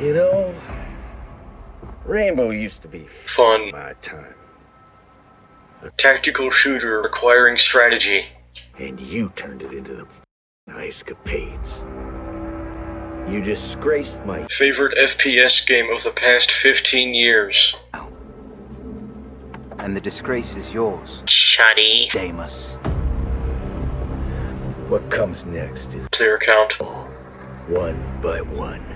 You know, Rainbow used to be fun. My time. A tactical shooter requiring strategy. And you turned it into the ice capades. You disgraced my favorite FPS game of the past 15 years. And the disgrace is yours. Shuddy. Deimos. What comes next is player count. One by one.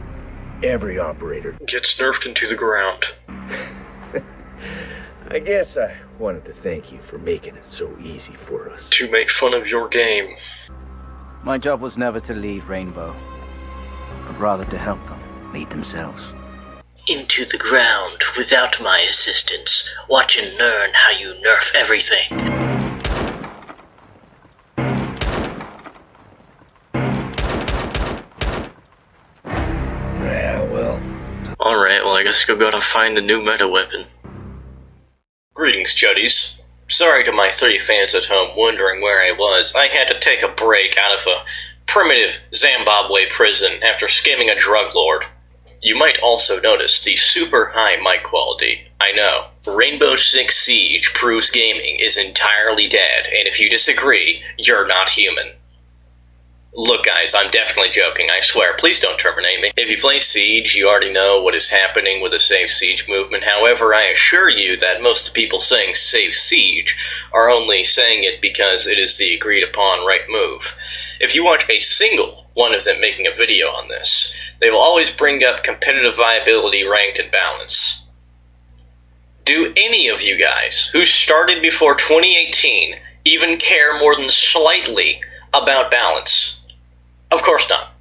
Every operator gets nerfed into the ground. I guess I wanted to thank you for making it so easy for us. To make fun of your game. My job was never to leave Rainbow, but rather to help them lead themselves. Into the ground without my assistance. Watch and learn how you nerf everything. Yeah, well. Alright, well I guess we'll go to find the new meta weapon. Greetings, Chuddies. Sorry to my 3 fans at home wondering where I was. I had to take a break out of a primitive Zimbabwe prison after scamming a drug lord. You might also notice the super high mic quality. I know. Rainbow Six Siege proves gaming is entirely dead, and if you disagree, you're not human. Look guys, I'm definitely joking, I swear, please don't terminate me. If you play Siege, you already know what is happening with the Save Siege movement. However, I assure you that most of the people saying Save Siege are only saying it because it is the agreed upon right move. If you watch a single one of them making a video on this, they will always bring up competitive viability, ranked, and balance. Do any of you guys who started before 2018 even care more than slightly about balance? Of course not.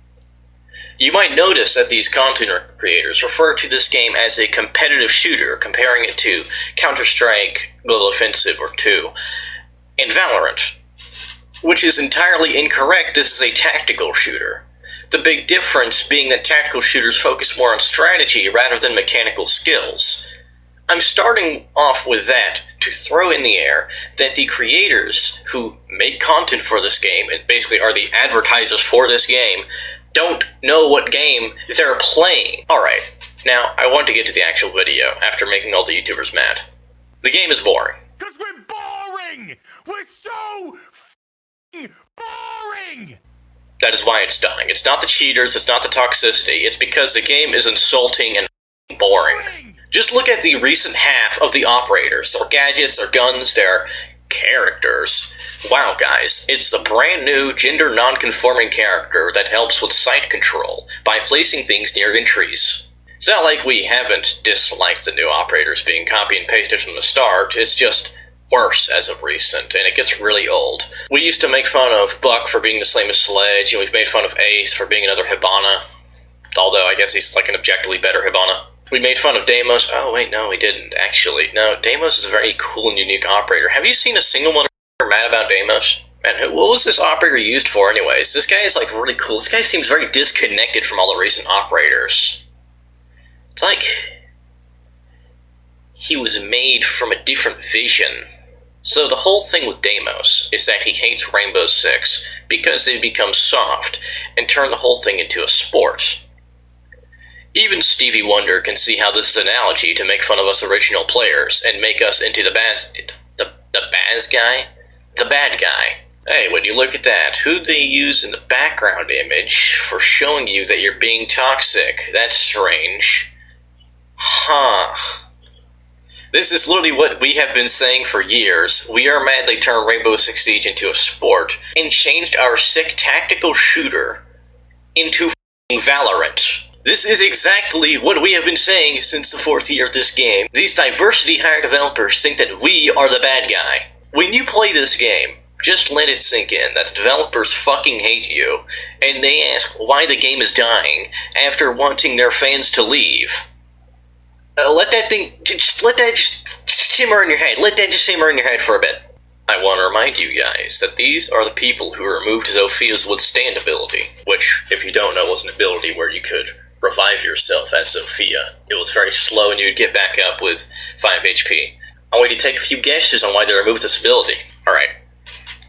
You might notice that these content creators refer to this game as a competitive shooter, comparing it to Counter-Strike, Global Offensive, or 2, and Valorant, which is entirely incorrect. This is a tactical shooter. The big difference being that tactical shooters focus more on strategy rather than mechanical skills. I'm starting off with that to throw in the air that the creators who make content for this game, and basically are the advertisers for this game, don't know what game they're playing. Alright, now I want to get to the actual video after making all the YouTubers mad. The game is boring. Because we're boring! We're so f***ing boring! That is why it's dying. It's not the cheaters, it's not the toxicity, it's because the game is insulting and boring. Just look at the recent half of the operators. Their gadgets, their guns, their characters. Wow, guys, it's the brand new gender non-conforming character that helps with sight control by placing things near entries. It's not like we haven't disliked the new operators being copy and pasted from the start, it's just worse as of recent, and it gets really old. We used to make fun of Buck for being the same as Sledge, and we've made fun of Ace for being another Hibana, although I guess he's like an objectively better Hibana. We made fun of Deimos. Oh wait, no we didn't, actually. No, Deimos is a very cool and unique operator. Have you seen a single one mad about Deimos? Man, what was this operator used for anyways? This guy is like really cool. This guy seems very disconnected from all the recent operators. It's like he was made from a different vision. So the whole thing with Deimos is that he hates Rainbow Six because they've become soft and turned the whole thing into a sport. Even Stevie Wonder can see how this is an analogy to make fun of us original players and make us into the bad guy. Hey, when you look at that, who'd they use in the background image for showing you that you're being toxic? That's strange. Huh. This is literally what we have been saying for years. We are mad they turned Rainbow Six Siege into a sport and changed our sick tactical shooter into f***ing Valorant. This is exactly what we have been saying since the 4th year of this game. These diversity-hired developers think that we are the bad guy. When you play this game, just let it sink in that the developers fucking hate you, and they ask why the game is dying after wanting their fans to leave. Let that simmer in your head. Let that just simmer in your head for a bit. I want to remind you guys that these are the people who removed Zophia's withstand ability, which, if you don't know, was an ability where you could revive yourself as Zofia. It was very slow and you'd get back up with 5 HP. I want you to take a few guesses on why they removed this ability. Alright.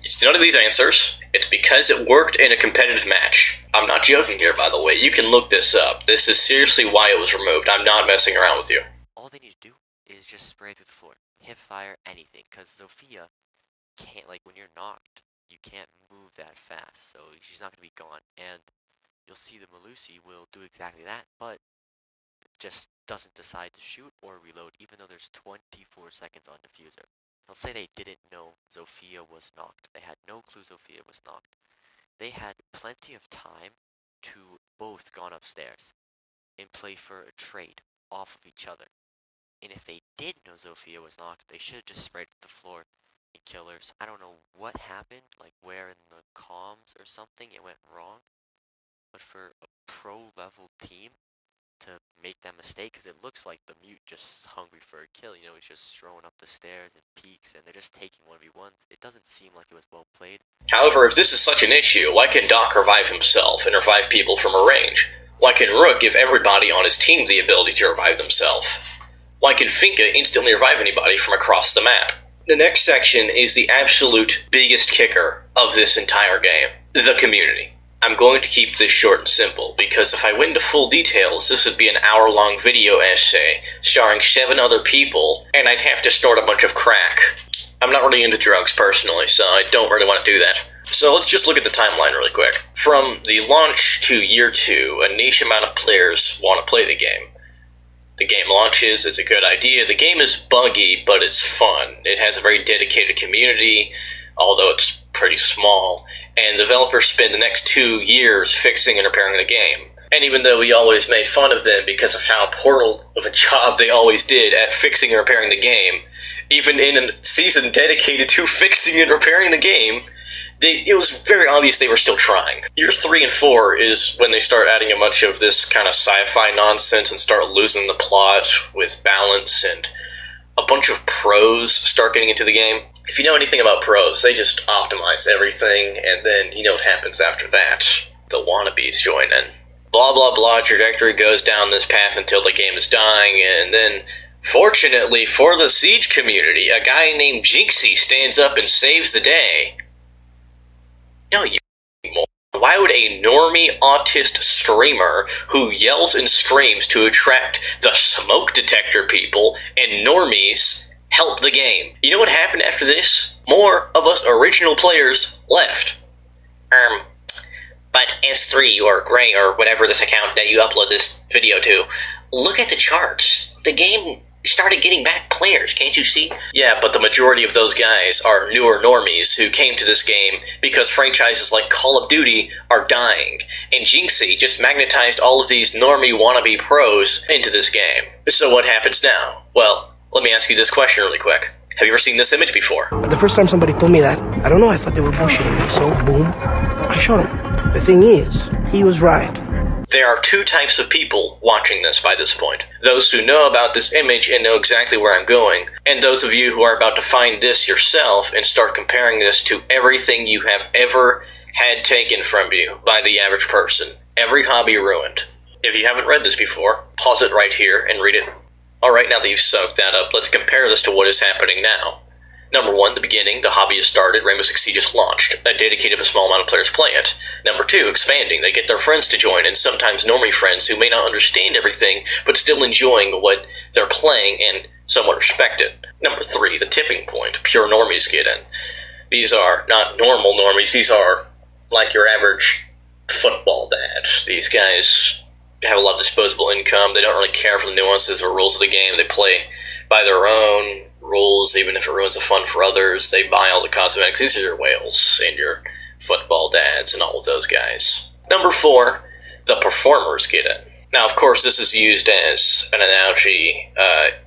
It's none of these answers. It's because it worked in a competitive match. I'm not joking here, by the way. You can look this up. This is seriously why it was removed. I'm not messing around with you. All they need to do is just spray through the floor. Hip fire, anything. Because Zofia can't, like, when you're knocked, you can't move that fast. So she's not going to be gone. And you'll see the Melusi will do exactly that, but just doesn't decide to shoot or reload, even though there's 24 seconds on diffuser. Let's say they didn't know Zofia was knocked. They had no clue Zofia was knocked. They had plenty of time to both gone upstairs and play for a trade off of each other. And if they did know Zofia was knocked, they should have just sprayed the floor and kill her. So I don't know what happened, like where in the comms or something it went wrong. But for a pro-level team to make that mistake, because it looks like the mute just hungry for a kill, you know, he's just strolling up the stairs and peeks, and they're just taking 1v1s. It doesn't seem like it was well played. However, if this is such an issue, why can Doc revive himself and revive people from a range? Why can Rook give everybody on his team the ability to revive themselves? Why can Finka instantly revive anybody from across the map? The next section is the absolute biggest kicker of this entire game, the community. I'm going to keep this short and simple, because if I went into full details, this would be an hour-long video essay starring 7 other people, and I'd have to snort a bunch of crack. I'm not really into drugs personally, so I don't really want to do that. So let's just look at the timeline really quick. From the launch to year 2, a niche amount of players want to play the game. The game launches, it's a good idea. The game is buggy, but it's fun. It has a very dedicated community, although it's pretty small, and developers spend the next 2 years fixing and repairing the game. And even though we always made fun of them because of how poor of a job they always did at fixing and repairing the game, even in a season dedicated to fixing and repairing the game, it was very obvious they were still trying. Year 3 and 4 is when they start adding a bunch of this kind of sci-fi nonsense and start losing the plot with balance, and a bunch of pros start getting into the game. If you know anything about pros, they just optimize everything, and then you know what happens after that. The Wannabes join in. Blah blah blah, trajectory goes down this path until the game is dying, and then, fortunately for the Siege community, a guy named Jinxie stands up and saves the day. No, you moron. Why would a normie autist streamer who yells and screams to attract the smoke detector people and normies help the game? You know what happened after this? More of us original players left. But S3 or Gray or whatever this account that you upload this video to, look at the charts. The game started getting back players, can't you see? Yeah, but the majority of those guys are newer normies who came to this game because franchises like Call of Duty are dying, and Jinxie just magnetized all of these normie wannabe pros into this game. So what happens now? Well, let me ask you this question really quick. Have you ever seen this image before? The first time somebody told me that, I don't know, I thought they were bullshitting me, so boom, I shot him. The thing is, he was right. There are 2 types of people watching this by this point. Those who know about this image and know exactly where I'm going, and those of you who are about to find this yourself and start comparing this to everything you have ever had taken from you by the average person. Every hobby ruined. If you haven't read this before, pause it right here and read it. Alright, now that you've soaked that up, let's compare this to what is happening now. Number 1, the beginning, the hobby has started, Rainbow Six Siege just launched. A dedicated but small amount of players play it. Number 2, expanding, they get their friends to join, and sometimes normie friends who may not understand everything, but still enjoying what they're playing and somewhat respect it. Number 3, the tipping point, pure normies get in. These are not normal normies, these are like your average football dad. These guys have a lot of disposable income, they don't really care for the nuances or rules of the game, they play by their own rules, even if it ruins the fun for others. They buy all the cosmetics. These are your whales and your football dads and all of those guys. Number 4, the performers get in. Now, of course, this is used as an analogy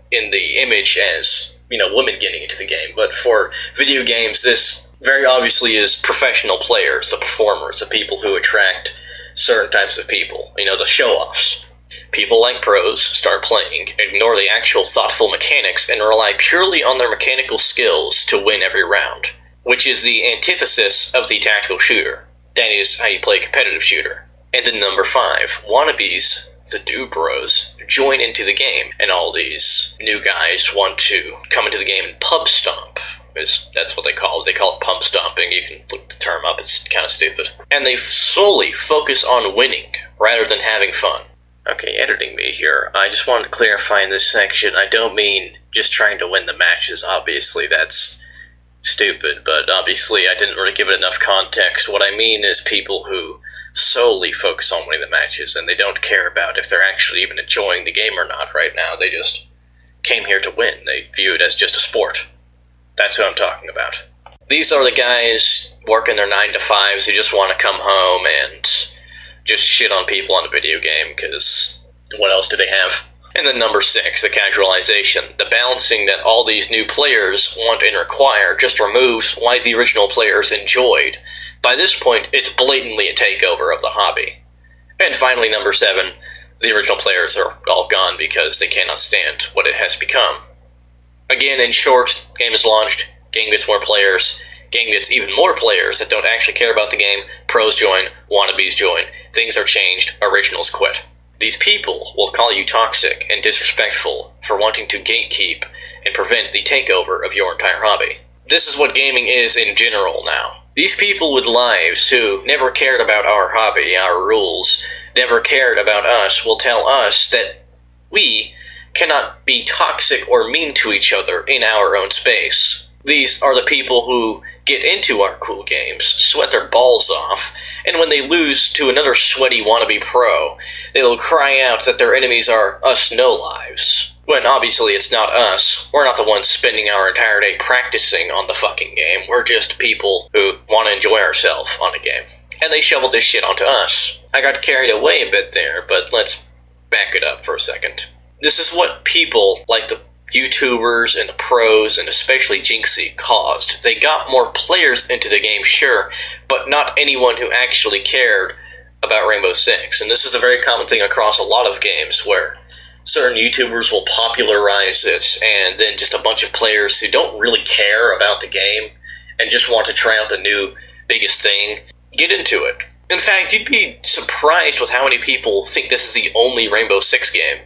in the image as, you know, women getting into the game. But for video games, this very obviously is professional players, the performers, the people who attract certain types of people. You know, the show-offs. People like pros start playing, ignore the actual thoughtful mechanics, and rely purely on their mechanical skills to win every round, which is the antithesis of the tactical shooter. That is how you play a competitive shooter. And then number 5, wannabes, the dude bros, join into the game, and all these new guys want to come into the game and pub stomp That's what they call it. They call it pump stomping. You can look the term up. It's kind of stupid. And they solely focus on winning rather than having fun. Okay, editing me here. I just wanted to clarify in this section, I don't mean just trying to win the matches. Obviously, that's stupid, but obviously I didn't really give it enough context. What I mean is people who solely focus on winning the matches, and they don't care about if they're actually even enjoying the game or not right now. They just came here to win. They view it as just a sport. That's who I'm talking about. These are the guys working their 9 to 5s who just want to come home and just shit on people on a video game, because what else do they have? And then number 6, the casualization. The balancing that all these new players want and require just removes why the original players enjoyed. By this point, it's blatantly a takeover of the hobby. And finally, number 7, the original players are all gone because they cannot stand what it has become. Again, in short, game is launched, game gets more players, game gets even more players that don't actually care about the game, pros join, wannabes join, things are changed, originals quit. These people will call you toxic and disrespectful for wanting to gatekeep and prevent the takeover of your entire hobby. This is what gaming is in general now. These people with lives who never cared about our hobby, our rules, never cared about us, will tell us that we cannot be toxic or mean to each other in our own space. These are the people who get into our cool games, sweat their balls off, and when they lose to another sweaty wannabe pro, they will cry out that their enemies are us no-lives. When obviously it's not us. We're not the ones spending our entire day practicing on the fucking game. We're just people who want to enjoy ourselves on a game. And they shoveled this shit onto us. I got carried away a bit there, but let's back it up for a second. This is what people like the YouTubers and the pros, and especially Jinxie, caused. They got more players into the game, sure, but not anyone who actually cared about Rainbow Six. And this is a very common thing across a lot of games, where certain YouTubers will popularize it, and then just a bunch of players who don't really care about the game, and just want to try out the new biggest thing, get into it. In fact, you'd be surprised with how many people think this is the only Rainbow Six game.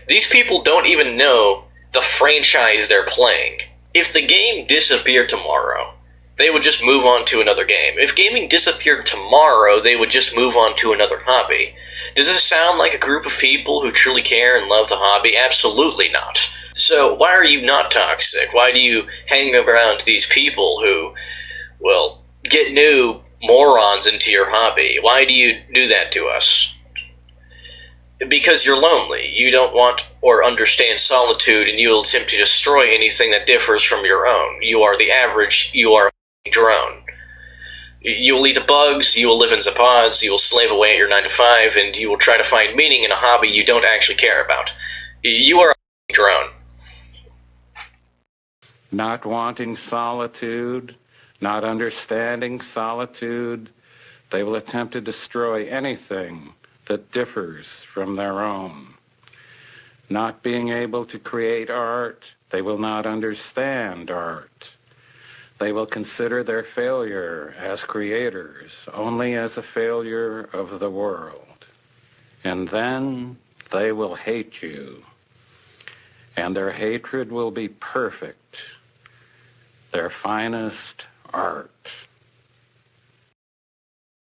These people don't even know the franchise they're playing. If the game disappeared tomorrow, they would just move on to another game. If gaming disappeared tomorrow, they would just move on to another hobby. Does this sound like a group of people who truly care and love the hobby? Absolutely not. So why are you not toxic? Why do you hang around these people who, well, get new morons into your hobby? Why do you do that to us? Because you're lonely. You don't want or understand solitude, and you will attempt to destroy anything that differs from your own. You are the average. You are a drone. You will eat the bugs, you will live in the pods, you will slave away at your 9 to 5, and you will try to find meaning in a hobby you don't actually care about. You are a drone. Not wanting solitude, not understanding solitude, they will attempt to destroy anything that differs from their own. Not being able to create art, they will not understand art. They will consider their failure as creators only as a failure of the world. And then they will hate you. And their hatred will be perfect, their finest art.